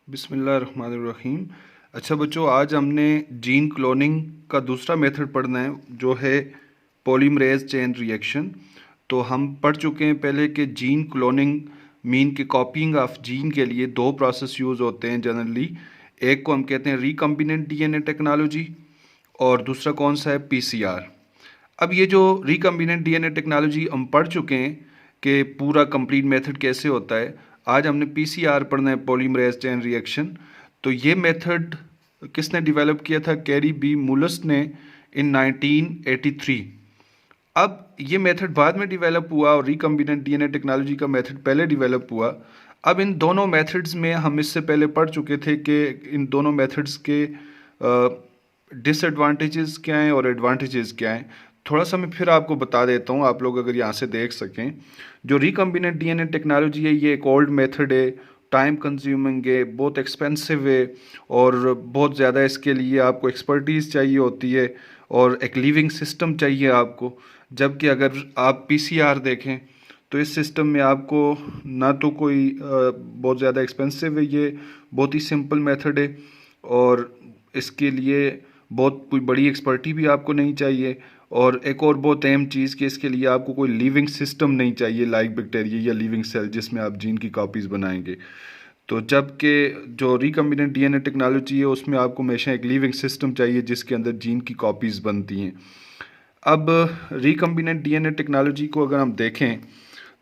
बिस्मिल्लाहिर्रहमानिर्रहीम। अच्छा बच्चों, आज हमने जीन क्लोनिंग का दूसरा मेथड पढ़ना है जो है पॉलीमरेज चेन रिएक्शन। तो हम पढ़ चुके हैं पहले कि जीन क्लोनिंग मीन कि कॉपिंग ऑफ जीन के लिए दो प्रोसेस यूज़ होते हैं जनरली। एक को हम कहते हैं रिकम्बिनेंट डीएनए टेक्नोलॉजी और दूसरा कौन सा है, पीसीआर। अब ये जो रिकम्बिनेंट डीएनए टेक्नोलॉजी हम पढ़ चुके हैं कि पूरा कंप्लीट मेथड कैसे होता है। आज हमने पीसीआर पढ़ना है, पॉलीमरेज चेन रिएक्शन। तो ये मेथड किसने डेवलप किया था? कैरी बी मुलस ने इन 1983। अब ये मेथड बाद में डेवलप हुआ और रिकम्बिनेंट डीएनए टेक्नोलॉजी का मेथड पहले डेवलप हुआ। अब इन दोनों मेथड्स में हम इससे पहले पढ़ चुके थे कि इन दोनों मेथड्स के डिसएडवांटेजेस क्या हैं और एडवांटेजेस क्या हैं। थोड़ा सा मैं फिर आपको बता देता हूँ, आप लोग अगर यहाँ से देख सकें। जो रिकम्बिनेंट डीएनए टेक्नोलॉजी है ये एक ओल्ड मेथड है, टाइम कंज्यूमिंग है, बहुत एक्सपेंसिव है और बहुत ज़्यादा इसके लिए आपको एक्सपर्टीज़ चाहिए होती है और एक लिविंग सिस्टम चाहिए आपको। जबकि अगर आप पीसीआर देखें तो इस सिस्टम में आपको ना तो कोई बहुत ज़्यादा एक्सपेंसिव है, ये बहुत ही सिंपल मेथड है और इसके लिए बहुत कोई बड़ी एक्सपर्टी भी आपको नहीं चाहिए। और एक और बहुत अहम चीज़ कि इसके लिए आपको कोई लिविंग सिस्टम नहीं चाहिए लाइक बैक्टीरिया या लिविंग सेल जिसमें आप जीन की कॉपीज़ बनाएंगे। तो जबकि जो रिकम्बिनेंट डीएनए टेक्नोलॉजी है उसमें आपको हमेशा एक लिविंग सिस्टम चाहिए जिसके अंदर जीन की कॉपीज़ बनती हैं। अब रिकम्बिनेंट डीएनए टेक्नोलॉजी को अगर हम देखें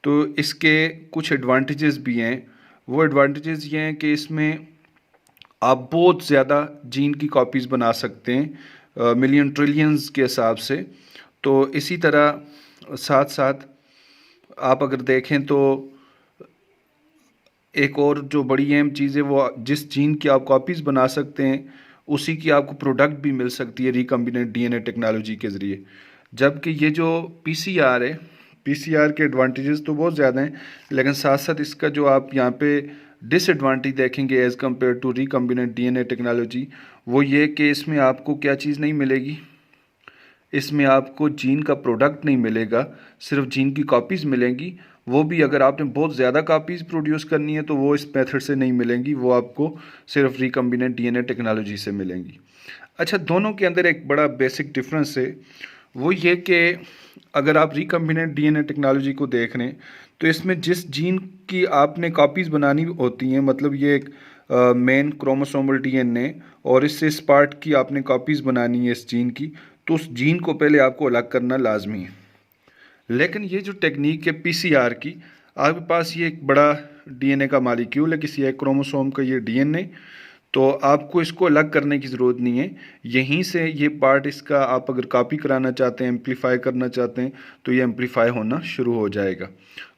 तो इसके कुछ एडवांटेजेस भी हैं। वो एडवांटेजेस ये हैं कि इसमें आप बहुत ज़्यादा जीन की कॉपीज़ बना सकते हैं, मिलियन ट्रिलियंस के हिसाब से। तो इसी तरह साथ साथ आप अगर देखें तो एक और जो बड़ी अहम चीज़ है वो जिस जीन की आप कॉपीज़ बना सकते हैं उसी की आपको प्रोडक्ट भी मिल सकती है रिकम्बिनेंट डीएनए टेक्नोलॉजी के ज़रिए। जबकि ये जो पीसीआर है, पीसीआर के एडवांटेजेस तो बहुत ज़्यादा हैं, लेकिन साथ साथ इसका जो आप यहाँ पे डिसएडवांटेज देखेंगे as compare to recombinant DNA technology, वो ये कि इसमें आपको क्या चीज़ नहीं मिलेगी, इसमें आपको जीन का प्रोडक्ट नहीं मिलेगा, सिर्फ जीन की कॉपीज़ मिलेंगी। वो भी अगर आपने बहुत ज़्यादा कॉपीज़ प्रोड्यूस करनी है तो वो इस मेथड से नहीं मिलेंगी, वो आपको सिर्फ रिकम्बिनेंट डीएनए टेक्नोलॉजी से मिलेंगी। अच्छा, दोनों के अंदर एक बड़ा बेसिक डिफरेंस है, वो ये कि अगर आप रिकम्बिनेंट डीएनए टेक्नोलॉजी को देख रहे हैं तो इसमें जिस जीन की आपने कॉपीज़ बनानी होती हैं, मतलब ये एक मेन क्रोमोसोमल डीएनए और इससे इस पार्ट की आपने कॉपीज़ बनानी है इस जीन की, तो उस जीन को पहले आपको अलग करना लाजमी है। लेकिन ये जो टेक्निक है पीसीआर की, आपके पास ये एक बड़ा डीएनए का मालिक्यूल है, किसी एक क्रोमोसोम का ये डीएनए, तो आपको इसको अलग करने की ज़रूरत नहीं है। यहीं से ये पार्ट इसका आप अगर कॉपी कराना चाहते हैं, एम्पलीफाई करना चाहते हैं, तो ये एम्पलीफाई होना शुरू हो जाएगा।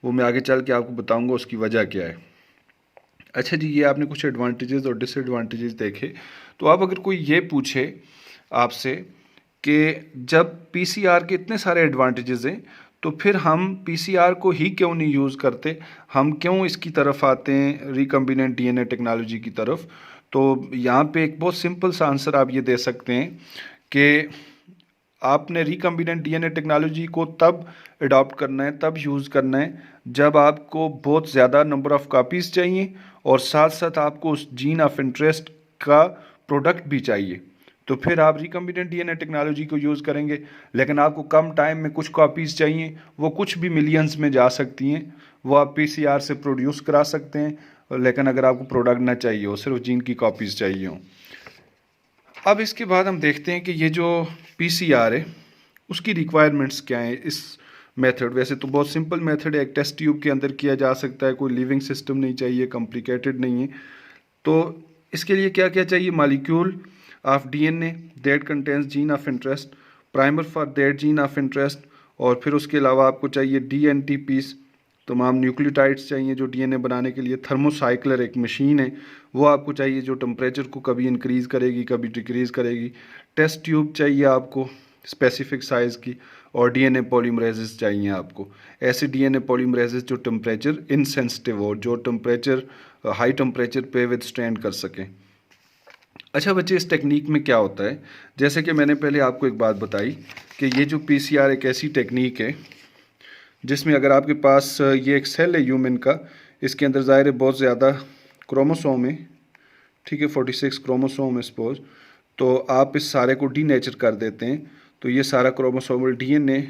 वो मैं आगे चल के आपको बताऊंगा उसकी वजह क्या है। अच्छा जी, ये आपने कुछ एडवांटेजेस और डिसएडवांटेजेस देखे। तो आप अगर कोई ये पूछे आपसे कि जब पीसीआर के इतने सारे एडवांटेजेस हैं तो फिर हम पीसीआर को ही क्यों नहीं यूज़ करते, हम क्यों इसकी तरफ आते हैं रिकम्बिनेंट डीएनए टेक्नोलॉजी की तरफ, तो यहाँ पे एक बहुत सिंपल सा आंसर आप ये दे सकते हैं कि आपने रिकम्बिनेंट डीएनए टेक्नोलॉजी को तब अडॉप्ट करना है, तब यूज़ करना है जब आपको बहुत ज़्यादा नंबर ऑफ़ कापीज़ चाहिए और साथ साथ आपको उस जीन ऑफ इंटरेस्ट का प्रोडक्ट भी चाहिए, तो फिर आप रिकम्बिनेंट डीएनए टेक्नोलॉजी को यूज़ करेंगे। लेकिन आपको कम टाइम में कुछ कॉपीज़ चाहिए, वो कुछ भी मिलियंस में जा सकती हैं, वो आप पीसीआर से प्रोड्यूस करा सकते हैं। लेकिन अगर आपको प्रोडक्ट ना चाहिए हो, सिर्फ जीन की कॉपीज़ चाहिए हो। अब इसके बाद हम देखते हैं कि ये जो पीसीआर है उसकी रिक्वायरमेंट्स क्या हैं। इस मेथड वैसे तो बहुत सिंपल मेथड है, एक टेस्ट ट्यूब के अंदर किया जा सकता है, कोई लिविंग सिस्टम नहीं चाहिए, कॉम्प्लिकेटेड नहीं है। तो इसके लिए क्या क्या चाहिए? Molecule of DNA that contains gene of interest, primer for that gene of interest, और फिर उसके अलावा आपको चाहिए डीएनटीपीस, तमाम न्यूक्लियोटाइड्स चाहिए जो डीएनए बनाने के लिए। थर्मोसाइक्लर एक मशीन है, वो आपको चाहिए जो टेम्परेचर को कभी इंक्रीज़ करेगी कभी डिक्रीज़ करेगी। टेस्ट ट्यूब चाहिए आपको स्पेसिफिक साइज़ की, और डीएनए पॉलीमरेजेस चाहिए आपको, ऐसे डीएनए पॉलीमरेजेस जो टेम्परेचर इनसेंसिटिव हो, जो टेम्परेचर हाई टेम्परेचर पे विथस्टैंड कर सकें। अच्छा बच्चे, इस टेक्निक में क्या होता है, जैसे कि मैंने पहले आपको एक बात बताई कि ये जो पीसीआर एक ऐसी टेक्निक है जिसमें अगर आपके पास ये एक सेल है ह्यूमन का, इसके अंदर ज़ाहिर है बहुत ज़्यादा क्रोमोसोम है, ठीक है, 46 क्रोमोसोम है सपोज, तो आप इस सारे को डीनेचर कर देते हैं, तो ये सारा क्रोमोसोमल डीएनए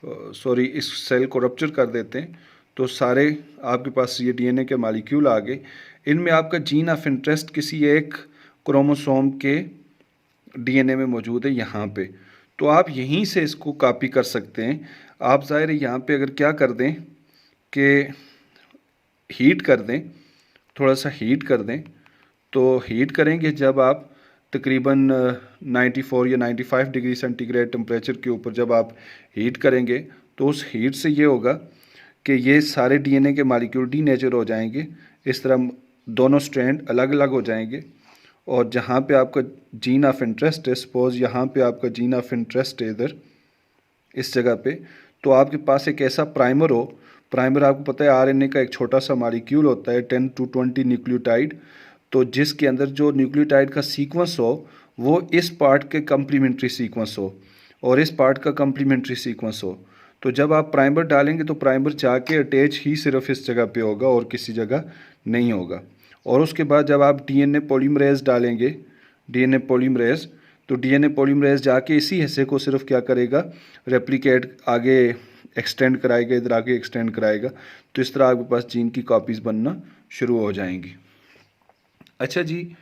सॉरी इस सेल को रप्चर कर देते हैं, तो सारे आपके पास ये डीएनए के मालिक्यूल आ गए। इनमें आपका जीन ऑफ इंटरेस्ट किसी एक क्रोमोसोम के डीएनए में मौजूद है यहाँ पे, तो आप यहीं से इसको कॉपी कर सकते हैं। आप ज़ाहिर है यहाँ पे अगर क्या कर दें कि हीट कर दें, थोड़ा सा हीट कर दें, तो हीट करेंगे जब आप तकरीबन 94 या 95 डिग्री सेंटीग्रेड टेम्परेचर के ऊपर जब आप हीट करेंगे, तो उस हीट से ये होगा कि ये सारे डीएनए के मालिक्यूल डीनेचर हो जाएंगे। इस तरह दोनों स्ट्रैंड अलग अलग हो जाएंगे, और जहाँ पे आपका जीन ऑफ इंटरेस्ट है, सपोज यहाँ पे आपका जीन ऑफ इंटरेस्ट है इधर इस जगह पे, तो आपके पास एक ऐसा प्राइमर हो। प्राइमर आपको पता है आरएनए का एक छोटा सा मॉलिक्यूल होता है 10 to 20 न्यूक्लियोटाइड, तो जिसके अंदर जो न्यूक्लियोटाइड का सीक्वेंस हो वो इस पार्ट के कम्प्लीमेंट्री सीक्वेंस हो और इस पार्ट का कम्प्लीमेंट्री सीक्वेंस हो। तो जब आप प्राइमर डालेंगे तो प्राइमर जाके अटैच ही सिर्फ इस जगह पे होगा और किसी जगह नहीं होगा। और उसके बाद जब आप डीएनए पॉलीमरेज डालेंगे, डीएनए पॉलीमरेज, तो डीएनए पॉलीमरेज जाके इसी हिस्से को सिर्फ क्या करेगा, रेप्लिकेट आगे एक्सटेंड कराएगा, इधर आगे एक्सटेंड कराएगा, तो इस तरह आपके पास जीन की कॉपीज़ बनना शुरू हो जाएंगी। अच्छा जी,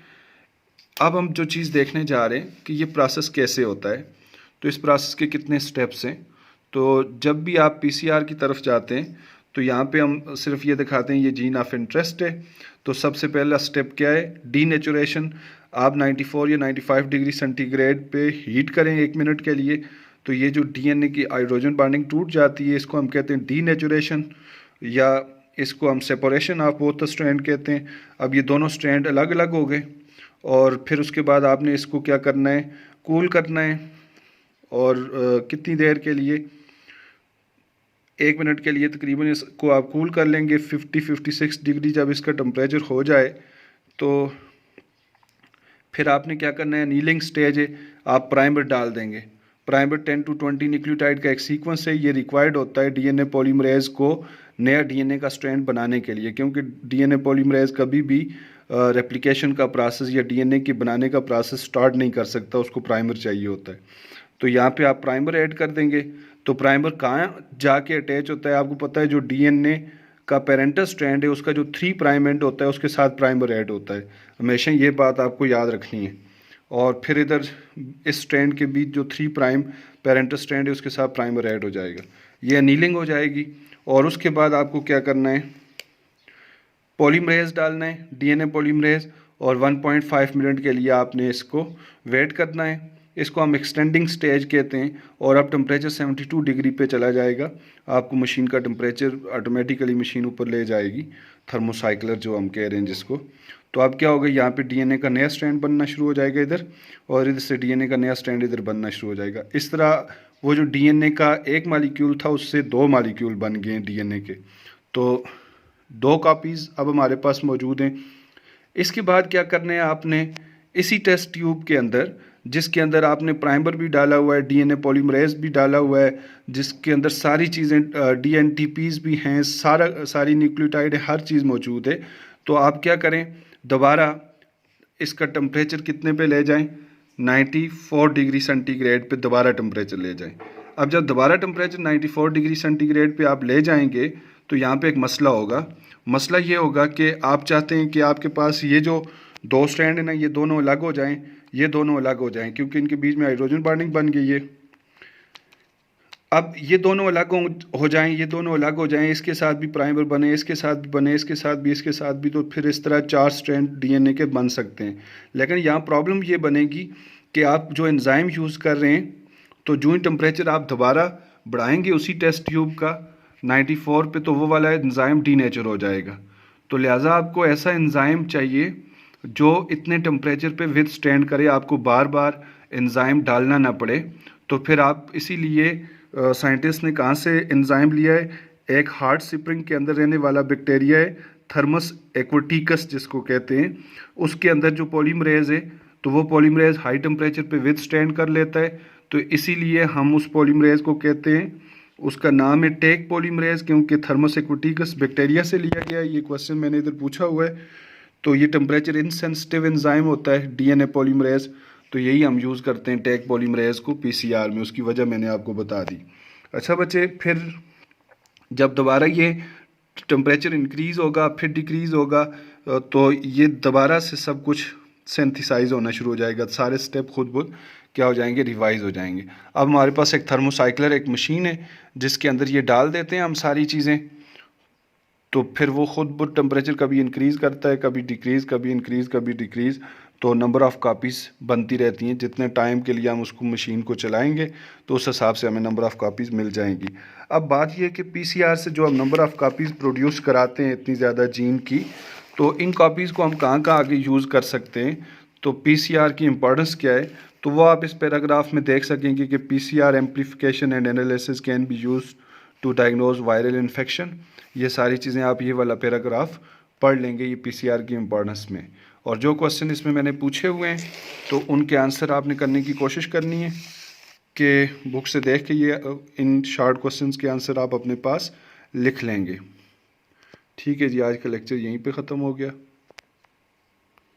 अब हम जो चीज़ देखने जा रहे हैं कि ये प्रोसेस कैसे होता है, तो इस प्रोसेस के कितने स्टेप्स हैं। तो जब भी आप पीसीआर की तरफ जाते हैं तो यहाँ पे हम सिर्फ ये दिखाते हैं ये जीन ऑफ इंटरेस्ट है। तो सबसे पहला स्टेप क्या है, डीनेचुरेशन। आप 94 या 95 डिग्री सेंटीग्रेड पे हीट करें 1 मिनट के लिए, तो ये जो डीएनए की हाइड्रोजन बॉन्डिंग टूट जाती है इसको हम कहते हैं डीनेचुरेशन, या इसको हम separation of both the strand कहते हैं। अब ये दोनों स्ट्रैंड अलग अलग हो गए, और फिर उसके बाद आपने इसको क्या करना है, कूल करना है। और कितनी देर के लिए, 1 मिनट के लिए तकरीबन इसको आप कूल कर लेंगे 50-56 डिग्री। जब इसका टेम्परेचर हो जाए तो फिर आपने क्या करना है, नीलिंग स्टेज है, आप प्राइमर डाल देंगे। प्राइमर 10 to 20 न्यूक्लियोटाइड का एक सीक्वेंस है, ये रिक्वायर्ड होता है डीएनए पॉलीमरेज को नया डीएनए का स्ट्रैंड बनाने के लिए, क्योंकि डीएनए पॉलीमरेज कभी भी रेप्लिकेशन का प्रोसेस या डीएनए के बनाने का प्रोसेस स्टार्ट नहीं कर सकता, उसको प्राइमर चाहिए होता है। तो यहाँ पे आप प्राइमर ऐड कर देंगे। तो प्राइमर कहाँ जाके अटैच होता है, आपको पता है जो डीएनए का पेरेंटल स्ट्रैंड है उसका जो 3 प्राइम एंड होता है उसके साथ प्राइमर ऐड होता है, हमेशा ये बात आपको याद रखनी है। और फिर इधर इस स्ट्रैंड के बीच जो 3 प्राइम पेरेंटल स्ट्रैंड है उसके साथ प्राइमर ऐड हो जाएगा, ये अनीलिंग हो जाएगी। और उसके बाद आपको क्या करना है, पॉलीमरेज डालना है, डीएनए पॉलीमरेज, और 1.5 मिनट के लिए आपने इसको वेट करना है। इसको हम एक्सटेंडिंग स्टेज कहते हैं। और अब टेम्परेचर 72 डिग्री पे चला जाएगा, आपको मशीन का टेम्परेचर ऑटोमेटिकली मशीन ऊपर ले जाएगी, थर्मोसाइक्लर जो हम कह रहे हैं जिसको। तो अब क्या होगा, यहाँ पे डीएनए का नया स्ट्रैंड बनना शुरू हो जाएगा इधर, और इधर से डीएनए का नया स्ट्रैंड इधर बनना शुरू हो जाएगा। इस तरह वो जो डीएनए का एक मॉलिक्यूल था उससे 2 मॉलिक्यूल बन गए डीएनए के। तो 2 कॉपीज़ अब हमारे पास मौजूद हैं। इसके बाद क्या करना है, आपने इसी टेस्ट ट्यूब के अंदर, जिसके अंदर आपने प्राइमर भी डाला हुआ है, डीएनए पॉलीमरेज भी डाला हुआ है, जिसके अंदर सारी चीज़ें डीएनटीपीज़ भी हैं, सारी न्यूक्लियोटाइड है, हर चीज़ मौजूद है। तो आप क्या करें, दोबारा इसका टेम्परेचर कितने पे ले जाएं, 94 डिग्री सेंटीग्रेड पे दोबारा टेम्परेचर ले जाएं। अब जब दोबारा टेम्परेचर 94 डिग्री सेंटीग्रेड पे आप ले जाएंगे तो यहाँ पे एक मसला होगा। मसला ये होगा कि आप चाहते हैं कि आपके पास ये जो 2 स्ट्रैंड है ना, ये दोनों अलग हो जाएं, ये दोनों अलग हो जाएं, क्योंकि इनके बीच में हाइड्रोजन बॉन्डिंग बन गई है। अब ये दोनों अलग हो जाएं, ये दोनों अलग हो जाएं, इसके साथ भी प्राइमर बने, इसके साथ भी बने, इसके साथ भी, इसके साथ भी, तो फिर इस तरह 4 स्ट्रैंड डीएनए के बन सकते हैं। लेकिन यहाँ प्रॉब्लम ये बनेगी कि आप जो एंजाइम यूज़ कर रहे हैं, तो जो ही टेम्परेचर आप दोबारा बढ़ाएंगे उसी टेस्ट ट्यूब का 94 पे, तो वो वाला एंजाइम डीनेचर हो जाएगा। तो लिहाजा आपको ऐसा एंजाइम चाहिए जो इतने टेम्परेचर पे विद स्टैंड करे, आपको बार बार एंजाइम डालना ना पड़े। तो फिर आप इसीलिए साइंटिस्ट ने कहाँ से एंजाइम लिया है, एक हार्ड स्प्रिंग के अंदर रहने वाला बैक्टीरिया है, थर्मस एक्वाटिकस जिसको कहते हैं, उसके अंदर जो पॉलीमरेज है, तो वो पॉलीमरेज हाई टेम्परेचर पे विद स्टैंड कर लेता है। तो इसीलिए हम उस पॉलीमरेज को कहते हैं, उसका नाम है टेक पॉलीमरेज, क्योंकि थर्मस एक्वाटिकस बैक्टीरिया से लिया गया है। ये क्वेश्चन मैंने इधर पूछा हुआ है। तो ये टेम्परेचर इनसेंसिटिव एंजाइम होता है डीएनए पॉलीमरेज, तो यही हम यूज़ करते हैं टैग पॉलीमरेज को पीसीआर में, उसकी वजह मैंने आपको बता दी। अच्छा बच्चे, फिर जब दोबारा ये टेम्परेचर इंक्रीज़ होगा फिर डिक्रीज़ होगा, तो ये दोबारा से सब कुछ सिंथेसाइज होना शुरू हो जाएगा, सारे स्टेप खुद ब क्या हो जाएंगे, रिवाइज हो जाएंगे। अब हमारे पास एक थर्मोसाइक्लर, एक मशीन है जिसके अंदर ये डाल देते हैं हम सारी चीज़ें, तो फिर वो खुद ब टेम्परेचर कभी इंक्रीज़ करता है, कभी डिक्रीज़, कभी इंक्रीज़, कभी डिक्रीज़, तो नंबर ऑफ़ कापीज़ बनती रहती हैं। जितने टाइम के लिए हम उसको मशीन को चलाएंगे तो उस हिसाब से हमें नंबर ऑफ़ कापीज़ मिल जाएंगी। अब बात यह है कि पीसीआर से जो हम नंबर ऑफ़ कापीज़ प्रोड्यूस कराते हैं इतनी ज़्यादा जीन की, तो इन कापीज़ को हम कहाँ कहाँ आगे यूज़ कर सकते हैं, तो पीसीआर की इम्पोर्टेंस क्या है, तो वो आप इस पैराग्राफ में देख सकेंगे कि PCR amplification and analysis can be use to diagnose viral infection. ये सारी चीज़ें आप ये वाला पैराग्राफ पढ़ लेंगे ये पीसीआर की इम्पोर्टेंस में। और जो क्वेश्चन इसमें मैंने पूछे हुए हैं तो उनके आंसर आपने करने की कोशिश करनी है कि बुक से देख के ये इन शॉर्ट क्वेश्चंस के आंसर आप अपने पास लिख लेंगे। ठीक है जी, आज का लेक्चर यहीं पे ख़त्म हो गया।